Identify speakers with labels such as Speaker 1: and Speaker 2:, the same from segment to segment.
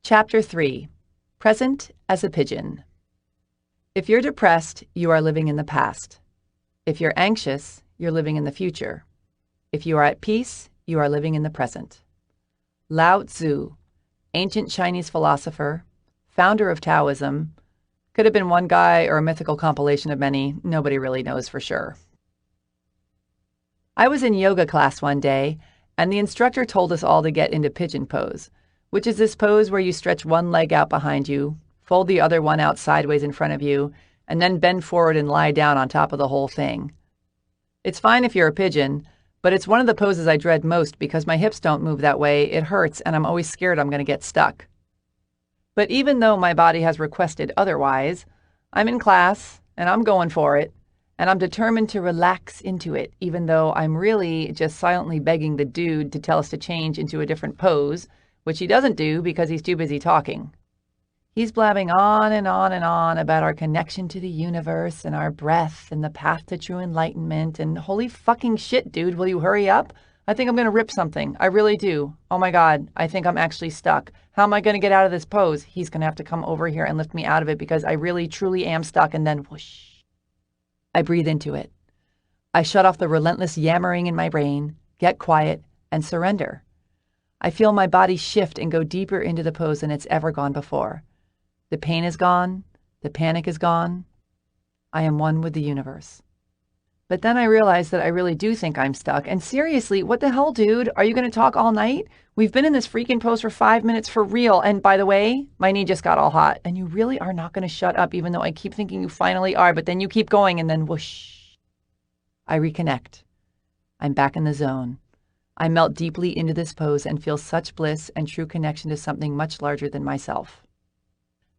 Speaker 1: Chapter 3. Present as a Pigeon. If you're depressed, you are living in the past. If you're anxious, you're living in the future. If you are at peace, you are living in the present. Lao Tzu, ancient Chinese philosopher, founder of Taoism, could have been one guy or a mythical compilation of many. Nobody really knows for sure. I was in yoga class one day, and the instructor told us all to get into pigeon pose, which is this pose where you stretch one leg out behind you, fold the other one out sideways in front of you, and then bend forward and lie down on top of the whole thing. It's fine if you're a pigeon, but it's one of the poses I dread most because my hips don't move that way, it hurts, and I'm always scared I'm going to get stuck. But even though my body has requested otherwise, I'm in class, and I'm going for it, and I'm determined to relax into it, even though I'm really just silently begging the dude to tell us to change into a different pose, which he doesn't do because he's too busy talking. He's blabbing on and on and on about our connection to the universe and our breath and the path to true enlightenment, and holy fucking shit, dude, will you hurry up? I think I'm going to rip something. I really do. Oh my God, I think I'm actually stuck. How am I going to get out of this pose? He's going to have to come over here and lift me out of it because I really, truly am stuck, and then whoosh. I breathe into it. I shut off the relentless yammering in my brain, get quiet, and surrender. I feel my body shift and go deeper into the pose than it's ever gone before. The pain is gone. The panic is gone. I am one with the universe. But then I realize that I really do think I'm stuck. And seriously, what the hell, dude? Are you going to talk all night? We've been in this freaking pose for 5 minutes for real. And by the way, my knee just got all hot. And you really are not going to shut up, even though I keep thinking you finally are. But then you keep going, and then whoosh. I reconnect. I'm back in the zone. I melt deeply into this pose and feel such bliss and true connection to something much larger than myself.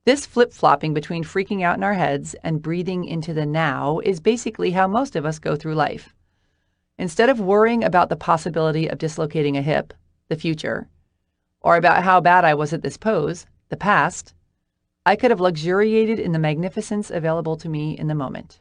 Speaker 1: This flip-flopping between freaking out in our heads and breathing into the now is basically how most of us go through life. Instead of worrying about the possibility of dislocating a hip, the future, or about how bad I was at this pose, the past, I could have luxuriated in the magnificence available to me in the moment.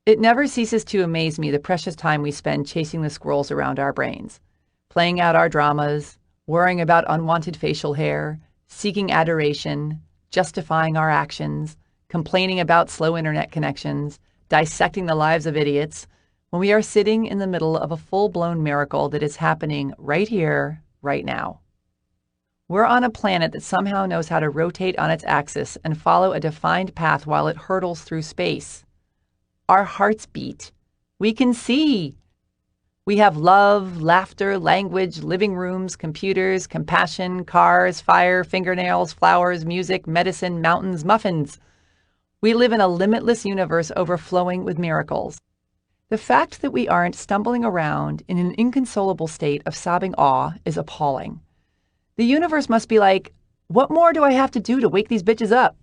Speaker 1: It never ceases to amaze me the precious time we spend chasing the squirrels around our brains, playing out our dramas, worrying about unwanted facial hair, seeking adoration, justifying our actions, complaining about slow internet connections, dissecting the lives of idiots, when we are sitting in the middle of a full-blown miracle that is happening right here, right now. We're on a planet that somehow knows how to rotate on its axis and follow a defined path while it hurtles through space. Our hearts beat. We can see. We have love, laughter, language, living rooms, computers, compassion, cars, fire, fingernails, flowers, music, medicine, mountains, muffins. We live in a limitless universe overflowing with miracles. The fact that we aren't stumbling around in an inconsolable state of sobbing awe is appalling. The universe must be like, what more do I have to do to wake these bitches up?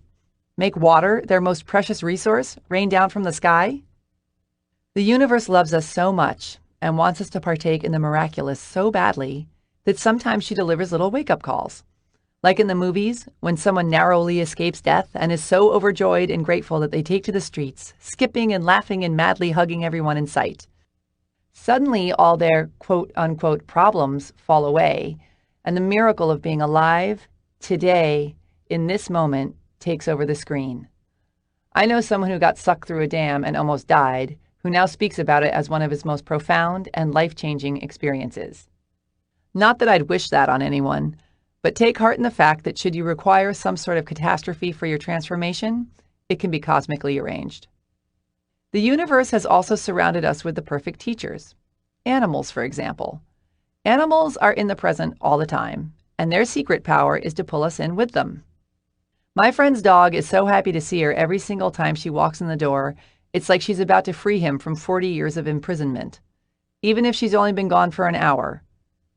Speaker 1: Make water, their most precious resource, rain down from the sky? The universe loves us so much and wants us to partake in the miraculous so badly that sometimes she delivers little wake-up calls. Like in the movies, when someone narrowly escapes death and is so overjoyed and grateful that they take to the streets, skipping and laughing and madly hugging everyone in sight. Suddenly, all their quote-unquote problems fall away, and the miracle of being alive, today, in this moment, takes over the screen. I know someone who got sucked through a dam and almost died, who now speaks about it as one of his most profound and life-changing experiences. Not that I'd wish that on anyone, but take heart in the fact that should you require some sort of catastrophe for your transformation, it can be cosmically arranged. The universe has also surrounded us with the perfect teachers. Animals, for example. Animals are in the present all the time, and their secret power is to pull us in with them. My friend's dog is so happy to see her every single time she walks in the door. It's like she's about to free him from 40 years of imprisonment, even if she's only been gone for an hour.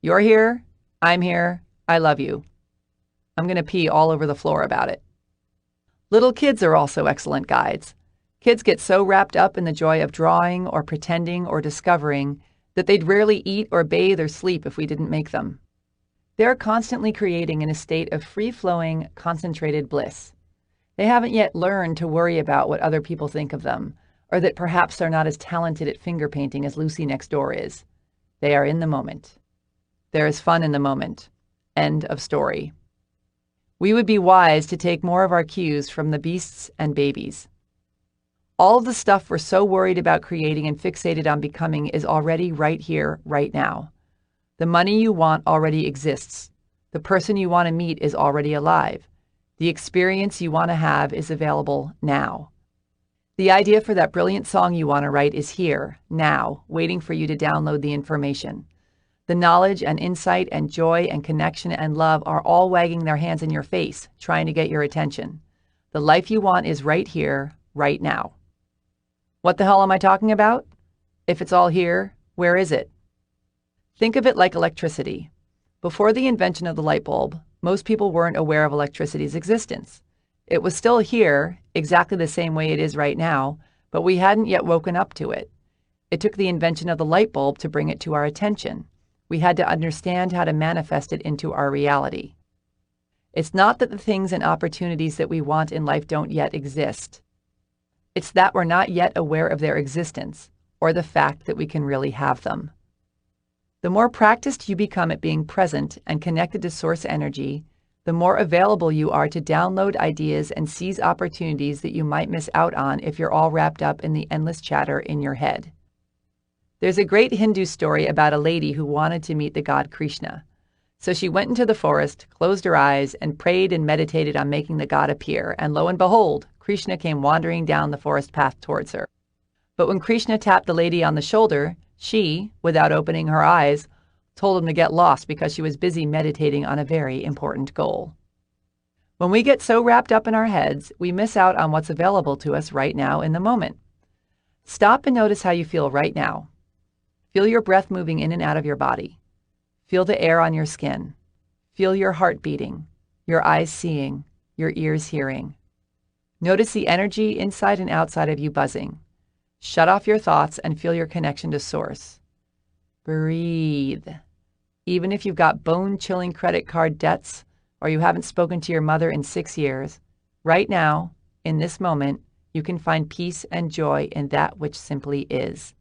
Speaker 1: You're here, I'm here, I love you. I'm going to pee all over the floor about it. Little kids are also excellent guides. Kids get so wrapped up in the joy of drawing or pretending or discovering that they'd rarely eat or bathe or sleep if we didn't make them. They're constantly creating in a state of free-flowing, concentrated bliss. They haven't yet learned to worry about what other people think of them, or that perhaps they're not as talented at finger painting as Lucy next door is. They are in the moment. There is fun in the moment. End of story. We would be wise to take more of our cues from the beasts and babies. All of the stuff we're so worried about creating and fixated on becoming is already right here, right now. The money you want already exists. The person you want to meet is already alive. The experience you want to have is available now. The idea for that brilliant song you want to write is here, now, waiting for you to download the information. The knowledge and insight and joy and connection and love are all wagging their hands in your face, trying to get your attention. The life you want is right here, right now. What the hell am I talking about? If it's all here, where is it? Think of it like electricity. Before the invention of the light bulb, most people weren't aware of electricity's existence. It was still here, exactly the same way it is right now, but we hadn't yet woken up to it. It took the invention of the light bulb to bring it to our attention. We had to understand how to manifest it into our reality. It's not that the things and opportunities that we want in life don't yet exist. It's that we're not yet aware of their existence, or the fact that we can really have them. The more practiced you become at being present and connected to source energy, the more available you are to download ideas and seize opportunities that you might miss out on if you're all wrapped up in the endless chatter in your head. There's a great Hindu story about a lady who wanted to meet the god Krishna. So she went into the forest, closed her eyes, and prayed and meditated on making the god appear, and lo and behold, Krishna came wandering down the forest path towards her. But when Krishna tapped the lady on the shoulder, she, without opening her eyes, told him to get lost because she was busy meditating on a very important goal. When we get so wrapped up in our heads, we miss out on what's available to us right now in the moment. Stop and notice how you feel right now. Feel your breath moving in and out of your body. Feel the air on your skin. Feel your heart beating, your eyes seeing, your ears hearing. Notice the energy inside and outside of you buzzing. Shut off your thoughts and feel your connection to source. Breathe. Even if you've got bone-chilling credit card debts or you haven't spoken to your mother in 6 years, right now, in this moment, you can find peace and joy in that which simply is.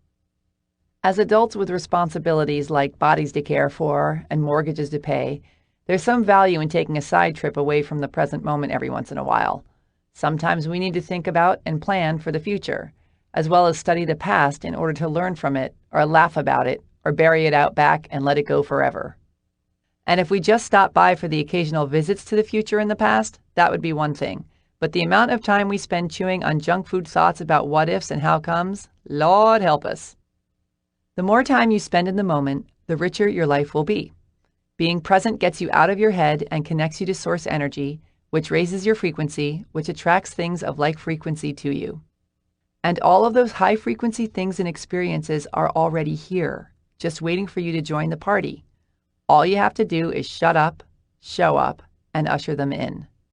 Speaker 1: As adults with responsibilities like bodies to care for and mortgages to pay, there's some value in taking a side trip away from the present moment every once in a while. Sometimes we need to think about and plan for the future, as well as study the past in order to learn from it or laugh about it or bury it out back and let it go forever. And if we just stop by for the occasional visits to the future and the past, that would be one thing. But the amount of time we spend chewing on junk food thoughts about what ifs and how comes, Lord help us. The more time you spend in the moment, the richer your life will be. Being present gets you out of your head and connects you to source energy, which raises your frequency, which attracts things of like frequency to you. And all of those high-frequency things and experiences are already here, just waiting for you to join the party. All you have to do is shut up, show up, and usher them in.